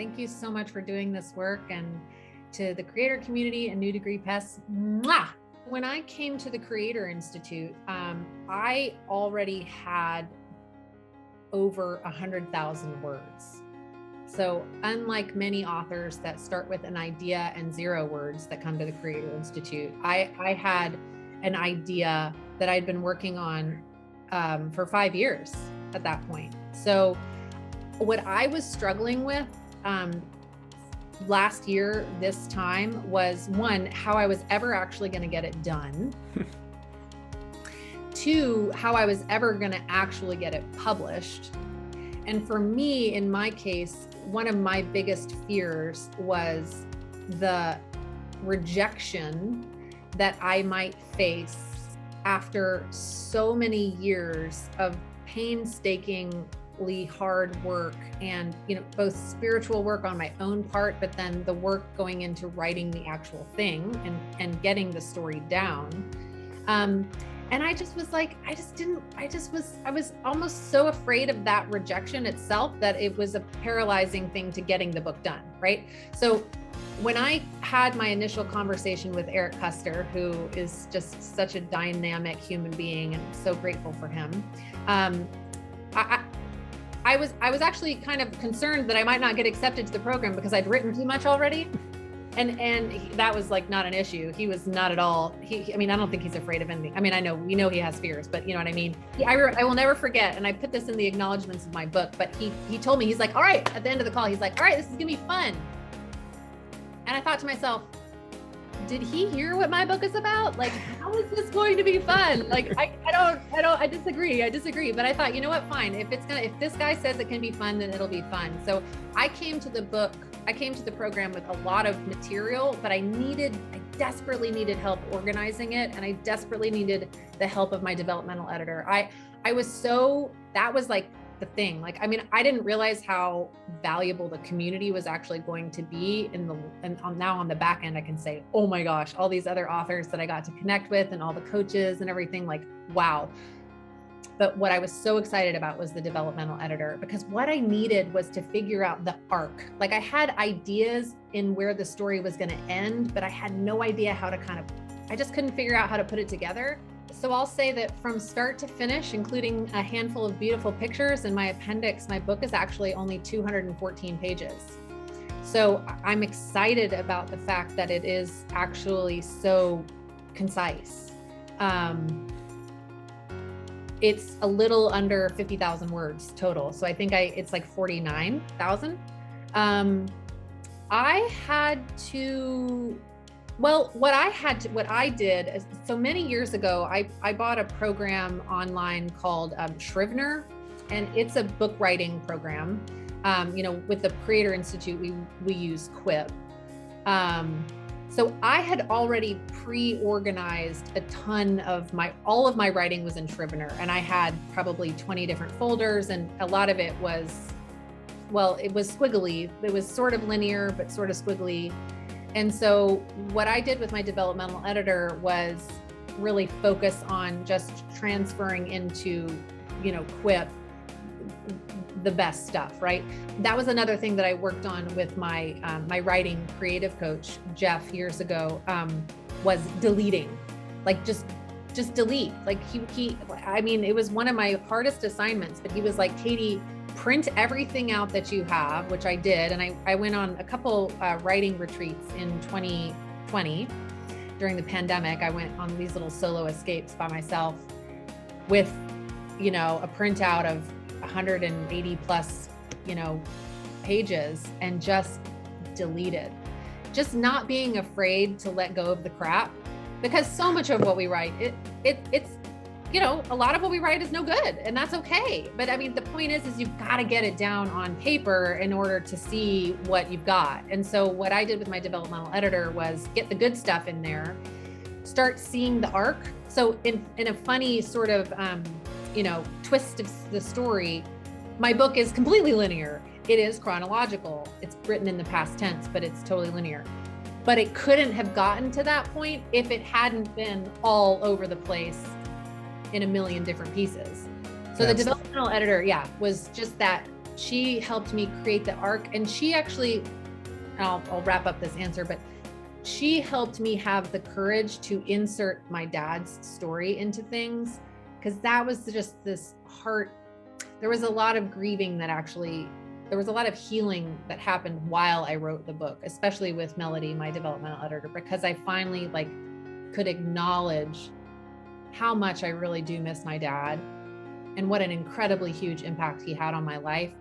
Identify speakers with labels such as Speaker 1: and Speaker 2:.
Speaker 1: Thank you so much for doing this work, and to the creator community and New Degree Pests. Mwah! When I came to the Creator Institute, I already had over 100,000 words. So unlike many authors that start with an idea and 0 words that come to the Creator Institute, I had an idea that I'd been working on for 5 years at that point. So what I was struggling with last year, this time, was 1, how I was ever actually going to get it done. 2, how I was ever going to actually get it published. And for me, in my case, one of my biggest fears was the rejection that I might face after so many years of painstakingly hard work and, both spiritual work on my own part, but then the work going into writing the actual thing and getting the story down. And I just was like, I was almost so afraid of that rejection itself that it was a paralyzing thing to getting the book done, right? So when I had my initial conversation with Eric Custer, who is just such a dynamic human being, and so grateful for him, I was actually kind of concerned that I might not get accepted to the program because I'd written too much already. And that was like not an issue. He was not at all. I don't think he's afraid of anything. We know he has fears, but you know what I mean? I will never forget. And I put this in the acknowledgements of my book, but he told me, he's like, all right, at the end of the call, he's like, all right, this is gonna be fun. And I thought to myself, did he hear what my book is about? Like, how is this going to be fun? Like, I disagree. But I thought, you know what, fine. If this guy says it can be fun, then it'll be fun. So I came to the program with a lot of material, but I desperately needed help organizing it. And I desperately needed the help of my developmental editor. That was like the thing. I didn't realize how valuable the community was actually going to be now on the back end, I can say, oh my gosh, all these other authors that I got to connect with and all the coaches and everything, like, wow. But what I was so excited about was the developmental editor, because what I needed was to figure out the arc. Like, I had ideas in where the story was going to end, but I had no idea how to I just couldn't figure out how to put it together. So I'll say that from start to finish, including a handful of beautiful pictures in my appendix, my book is actually only 214 pages. So I'm excited about the fact that it is actually so concise. It's a little under 50,000 words total. So I think it's like 49,000. What I did is, so many years ago, I bought a program online called Scrivener, and it's a book writing program. With the Creator Institute, we use Quip. So I had already pre-organized a ton of all of my writing was in Scrivener, and I had probably 20 different folders, and a lot of it was, it was squiggly. It was sort of linear, but sort of squiggly. And so what I did with my developmental editor was really focus on just transferring into, Quip, the best stuff, right? That was another thing that I worked on with my my writing creative coach, Jeff, years ago, was deleting, like just delete. Like it was one of my hardest assignments, but he was like, Katie, print everything out that you have, which I did. And I went on a couple writing retreats in 2020 during the pandemic. I went on these little solo escapes by myself with, a printout of 180 plus, pages, and just deleted. Just not being afraid to let go of the crap, because so much of what we write, it's a lot of what we write is no good, and that's okay. But the point is you've got to get it down on paper in order to see what you've got. And so what I did with my developmental editor was get the good stuff in there, start seeing the arc. So in a funny sort of, twist of the story, my book is completely linear. It is chronological. It's written in the past tense, but it's totally linear. But it couldn't have gotten to that point if it hadn't been all over the place in a million different pieces. So the developmental editor, was just that she helped me create the arc. And she actually, I'll wrap up this answer, but she helped me have the courage to insert my dad's story into things, because that was just this heart. There was a lot of grieving there was a lot of healing that happened while I wrote the book, especially with Melody, my developmental editor, because I finally could acknowledge how much I really do miss my dad and what an incredibly huge impact he had on my life.